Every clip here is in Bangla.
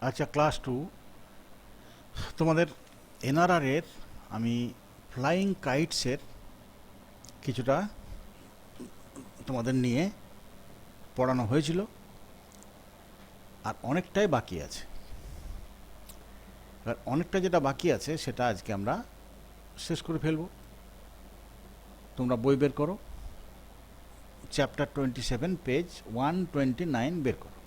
আচ্ছা, ক্লাস টু তোমাদের এনআরআর আমি ফ্লাইং কাইটসের কিছুটা তোমাদের নিয়ে পড়ানো হয়েছিল, আর অনেকটাই বাকি আছে। আর অনেকটা যেটা বাকি আছে সেটা আজকে আমরা শেষ করে ফেলব। তোমরা বই বের করো, চ্যাপ্টার 27 পেজ 129 বের করো।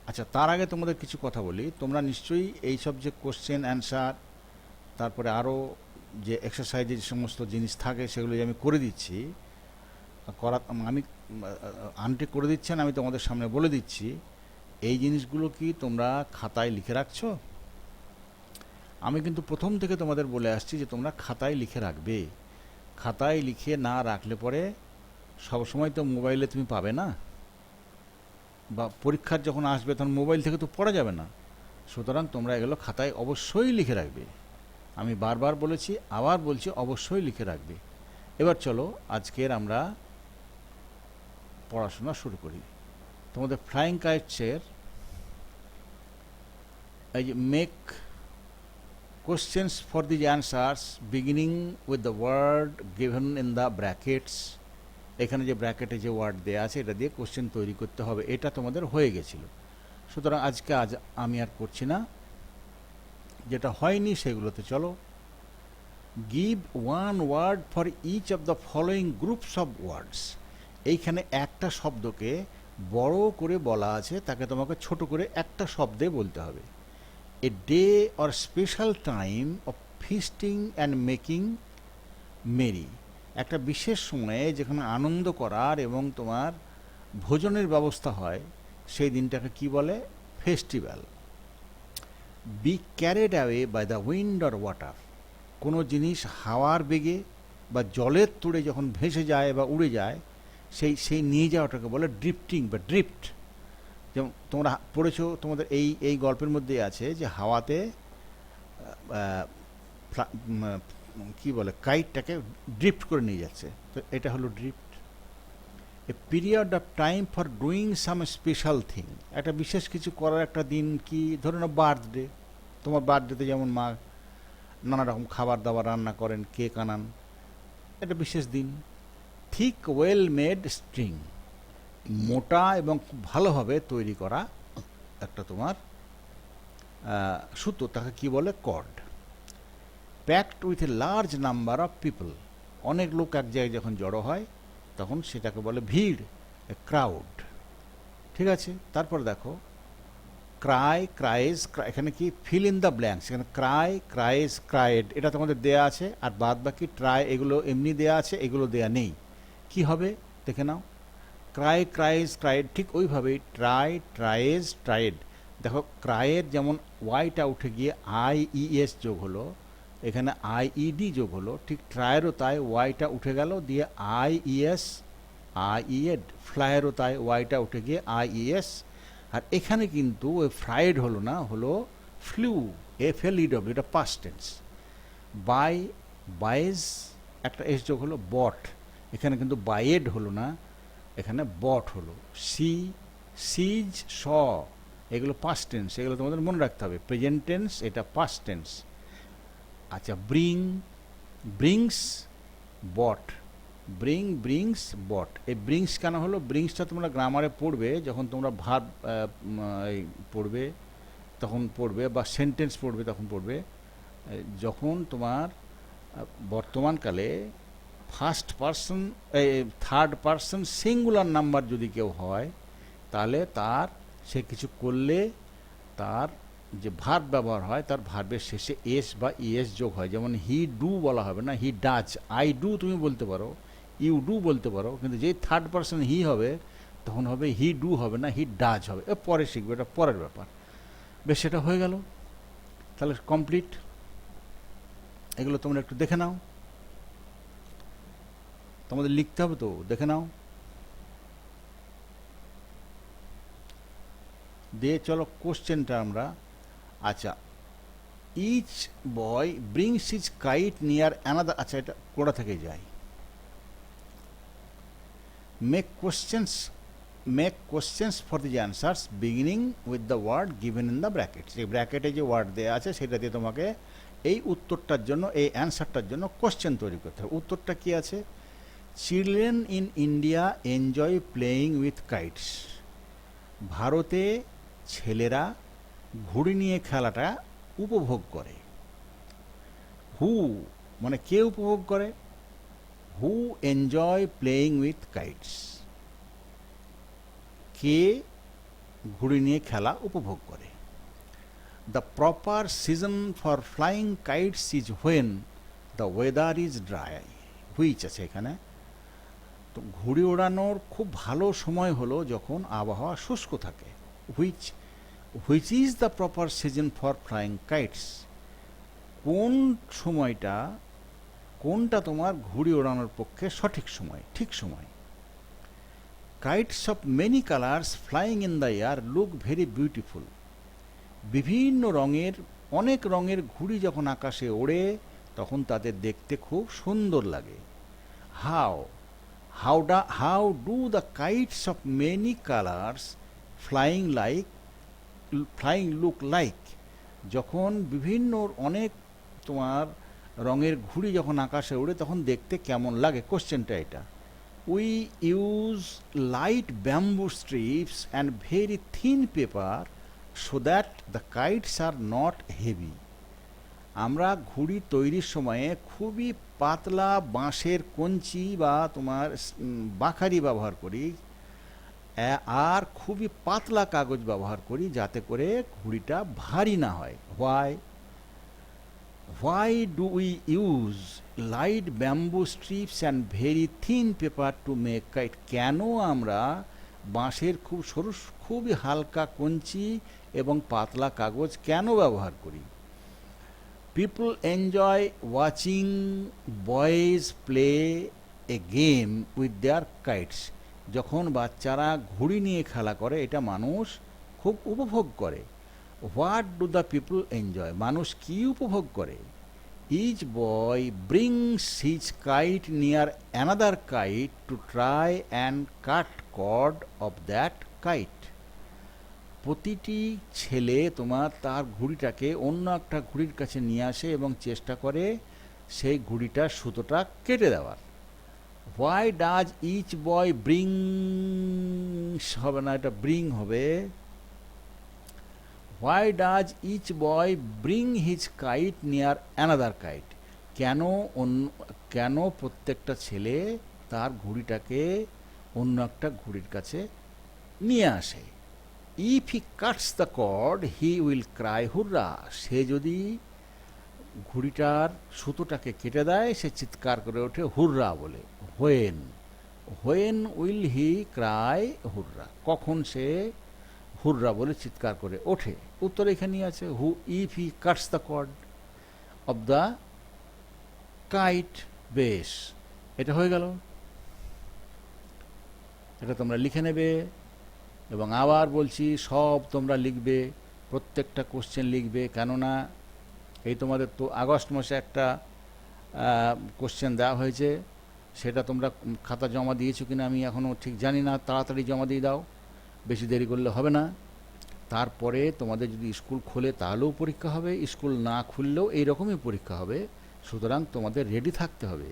আচ্ছা, তার আগে তোমাদের কিছু কথা বলি। তোমরা নিশ্চয়ই এইসব যে কোশ্চেন অ্যান্সার, তারপরে আরও যে এক্সারসাইজে যে সমস্ত জিনিস থাকে সেগুলো যে আমি করে দিচ্ছি, আমি আন্টি করে দিচ্ছেন, আমি তোমাদের সামনে বলে দিচ্ছি, এই জিনিসগুলো কি তোমরা খাতায় লিখে রাখছো? আমি কিন্তু প্রথম থেকে তোমাদের বলে আসছি যে তোমরা খাতায় লিখে রাখবে। খাতায় লিখে না রাখলে পরে সবসময় তো মোবাইলে তুমি পাবে না, বা পরীক্ষার যখন আসবে তখন মোবাইল থেকে তো পড়া যাবে না। সুতরাং তোমরা এগুলো খাতায় অবশ্যই লিখে রাখবে। আমি বারবার বলেছি, আবার বলছি, অবশ্যই লিখে রাখবে। এবার চলো আজকের আমরা পড়াশোনা শুরু করি। তোমাদের ফ্লাইং কাইটসের এই যে make questions for the answers beginning with the word given in the brackets, এখানে যে ব্র্যাকেটে যে ওয়ার্ড দেওয়া আছে এটা দিয়ে কোশ্চেন তৈরি করতে হবে। এটা তোমাদের হয়ে গেছিল, সুতরাং আজ আমি আর করছি না। যেটা হয়নি সেগুলোতে চলো। Give one word for each of the following groups of words, এইখানে একটা শব্দকে বড় করে বলা আছে, তাকে তোমাকে ছোট করে একটা শব্দে বলতে হবে। A day or special time of feasting and making merry, একটা বিশেষ সময়ে যেখানে আনন্দ করার এবং তোমার ভোজনের ব্যবস্থা হয়, সেই দিনটাকে কি বলে? Festival. Be carried away by the wind or water, কোনো জিনিস হাওয়ার বেগে বা জলের তোড়ে যখন ভেসে যায় বা উড়ে যায়, সেই নিয়ে যাওয়াটাকে বলে ড্রিফটিং বা ড্রিফট। যেমন তোমরা পড়েছো, তোমাদের এই গল্পের মধ্যে আছে যে হাওয়াতে কি বলে, কাইটটাকে ড্রিফট করে নিয়ে যাচ্ছে, তো এটা হলো drift. A period of time for doing some special thing, একটা বিশেষ কিছু করার একটা দিন। কি ধরে নাও বার্থডে, তোমার বার্থডেতে যেমন মা নানা রকম খাবার দাবার রান্না করেন, কেক আনান, এটা বিশেষ দিন। থিক ওয়েল মেড স্ট্রিং, মোটা এবং খুব ভালোভাবে তৈরি করা একটা তোমার সুতো, তাকে কি বলে? Cord. Packed with a large number of people, অনেক লোক এক জায়গায় যখন জড়ো হয় তখন সেটাকে বলে ভিড়, এ ক্রাউড। ঠিক আছে, তারপর দেখো ক্রাই, ক্রাইজ, এখানে কি ফিল ইন দ্য ব্ল্যাঙ্কস, এখানে ক্রাই, ক্রাইজ, ক্রাইড, এটা তোমাদের দেয়া আছে, আর বাদ বাকি ট্রাই এগুলো এমনি দেয়া আছে, এগুলো দেয়া নেই। কি হবে দেখে নাও। ক্রাই, ক্রাইজ, ক্রাইড, ঠিক ওইভাবেই ট্রাই, ট্রাইজ, ট্রাইড। দেখো ক্রাইয়ের যেমন ওয়াইটা উঠে গিয়ে IES যোগ হলো, এখানে IED যোগ হলো, ঠিক ট্রায়েরও তাই ওয়াইটা উঠে গেল, দিয়ে IES, IED। ফ্লাইয়েরও তাই ওয়াইটা উঠে গিয়ে IES। আর এখানে কিন্তু ওই ফ্রাইড হলো না, হলো ফ্লু, FLEW, এটা পাস্ট টেন্স। বাই, বাইজ, একটা এস যোগ হলো, বট, এখানে কিন্তু বাইয়েড হলো না, এখানে বট হলো। সি, সিজ, স, এগুলো পাস্ট টেন্স, এগুলো তোমাদের মনে রাখতে হবে। প্রেজেন্ট টেন্স, এটা পাস্ট টেন্স। আচ্ছা, ব্রিং, ব্রিংস, বট, ব্রিং, ব্রিংস, বট। এই ব্রিংস কেন হলো? ব্রিংসটা তোমরা গ্রামারে পড়বে, যখন তোমরা ভার্ব পড়বে তখন পড়বে, বা সেন্টেন্স পড়বে তখন পড়বে। যখন তোমার বর্তমানকালে first person, third person singular number যদি কেউ হয়, তাহলে সে কিছু করলে তার যে ভার্ব ব্যবহার হয়, তার ভার্বের শেষে এস বা ইএস যোগ হয়। যেমন হি ডু বলা হবে না, হি ডাজ। আই ডু তুমি বলতে পারো, ইউ ডু বলতে পারো, কিন্তু যেই থার্ড পারসন হি হবে তখন হবে হি ডু হবে না, হি ডাজ হবে। পরে শিখবে, এটা পরের ব্যাপার। বেশ, সেটা হয়ে গেল, তাহলে কমপ্লিট। এগুলো তোমরা একটু দেখে নাও, তোমাদের লিখতে হবে তো, দেখে নাও। দিয়ে চলো কোশ্চেনটা আমরা। আচ্ছা, each boy brings is kite near another, আচ্ছা এটা কোড়া থেকে যাই। Make questions make questions for the answers beginning with the word given in the bracket. এই ব্র্যাকেটে যে ওয়ার্ড দেওয়া আছে সেটা দিয়ে তোমাকে এই উত্তরটার জন্য, এই অ্যান্সারটার জন্য কোশ্চেন তৈরি করতে হবে। উত্তরটা কি আছে? Children in India enjoy playing with kites. ভারতে ছেলেরা ঘুড়ি নিয়ে খেলাটা উপভোগ করে। হু মানে কে উপভোগ করে? হু এনজয় প্লেয়িং উইথ কাইটস। কে ঘুড়ি নিয়ে খেলা উপভোগ করে। The proper season for flying kites is when the weather is dry. Which আছে এখানে, তো ঘুড়ি ওড়ানোর খুব ভালো সময় হলো যখন আবহাওয়া শুষ্ক থাকে। Which is the proper season for flying kites. কোন সময়টা, কোনটা তোমার ঘুড়ি ওড়ানোর পক্ষে সঠিক সময়, ঠিক সময়। Kites of many colours flying in the air look very beautiful. বিভিন্ন রঙের, অনেক রঙের ঘুড়ি যখন আকাশে ওড়ে তখন তাদের দেখতে খুব সুন্দর লাগে। How do the kites of many colours flying look like. যখন বিভিন্ন অনেক তোমার রঙের ঘুড়ি যখন আকাশে ওড়ে তখন দেখতে কেমন লাগে, কোশ্চেনটা এটা। We use light bamboo strips and very thin paper so that the kites are not heavy. আমরা ঘুড়ি তৈরির সময়ে খুবই পাতলা বাঁশের কঞ্চি বা তোমার বাঁখারি ব্যবহার করি, আর খুবই পাতলা কাগজ ব্যবহার করি যাতে করে ঘুড়িটা ভারী না হয়। Why do we use light bamboo strips and very thin paper to make kite. কেন আমরা বাঁশের খুব সরু, খুবই হালকা কঞ্চি এবং পাতলা কাগজ কেন ব্যবহার করি? People enjoy watching boys play a game with their kites. যখন বাচ্চারা ঘুড়ি নিয়ে খেলা করে এটা মানুষ খুব উপভোগ করে। What do the people enjoy, মানুষ কি উপভোগ করে? Each boy brings his kite near another kite to try and cut cord of that kite. প্রতিটি ছেলে তোমার তার ঘুড়িটাকে অন্য একটা ঘুড়ির কাছে নিয়ে আসে এবং চেষ্টা করে সেই ঘুড়িটার সুতোটা কেটে দেওয়ার। Why does each boy brings, হবে না, এটা ব্রিং হবে। Why does each boy bring his kite near another kite. কেন প্রত্যেকটা ছেলে তার ঘুড়িটাকে অন্য একটা ঘুড়ির কাছে নিয়ে আসে? If he cuts the cord he will cry hurrah. সে যদি ঘুড়িটার সুতোটাকে কেটে দেয় সে চিৎকার করে ওঠে হুররা বলে। হোয়েন উইল হি ক্রাই হুররা, কখন সে হুররা বলে চিৎকার করে ওঠে? উত্তর এখানেই আছে, if he cuts the cord of the kite. বেশ, এটা হয়ে গেল। এটা তোমরা লিখে নেবে এবং আবার বলছি সব তোমরা লিখবে, প্রত্যেকটা কোশ্চেন লিখবে, কেননা এই তোমাদের তো আগস্ট মাসে একটা কোশ্চেন দেওয়া হয়েছে, সেটা তোমরা খাতা জমা দিয়েছো কিনা আমি এখনও ঠিক জানি না। তাড়াতাড়ি জমা দিয়ে দাও, বেশি দেরি করলে হবে না। তারপরে তোমাদের যদি স্কুল খোলে তাহলেও পরীক্ষা হবে, স্কুল না খুললেও এইরকমই পরীক্ষা হবে। সুতরাং তোমাদের রেডি থাকতে হবে।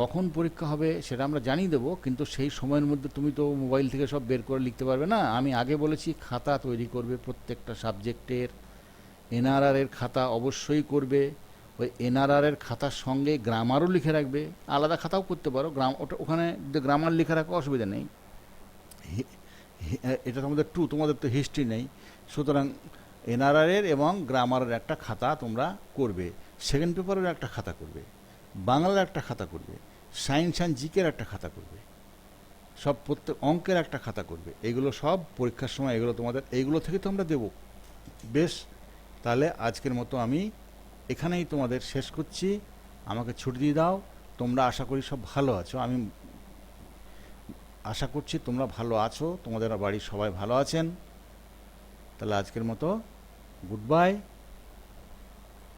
কখন পরীক্ষা হবে সেটা আমরা জানিয়ে দেবো, কিন্তু সেই সময়ের মধ্যে তুমি তো মোবাইল থেকে সব বের করে লিখতে পারবে না। আমি আগে বলেছি খাতা তৈরি করবে প্রত্যেকটা সাবজেক্টের, এনআরআর খাতা অবশ্যই করবে। ওই এনআরআর খাতার সঙ্গে গ্রামারও লিখে রাখবে, আলাদা খাতাও করতে পারো, ওখানে গ্রামার লিখে রাখা অসুবিধা নেই। এটা তোমাদের তো হিস্ট্রি নেই, সুতরাং এনআরআর এবং গ্রামারের একটা খাতা তোমরা করবে, সেকেন্ড পেপারের একটা খাতা করবে, বাংলার একটা খাতা করবে, সায়েন্স অ্যান্ড জিকের একটা খাতা করবে, সব প্রত্যেক অঙ্কের একটা খাতা করবে। এগুলো সব পরীক্ষার সময় এইগুলো থেকে তো আমরা দেবো। বেশ, তাহলে আজকের মতো আমি এখানেই তোমাদের শেষ করছি। আমাকে ছুটি দিয়ে দাও। তোমরা আশা করি সব ভালো আছো, আমি আশা করছি তোমরা ভালো আছো, তোমাদের বাড়ির সবাই ভালো আছেন। তাহলে আজকের মতো গুড বাই।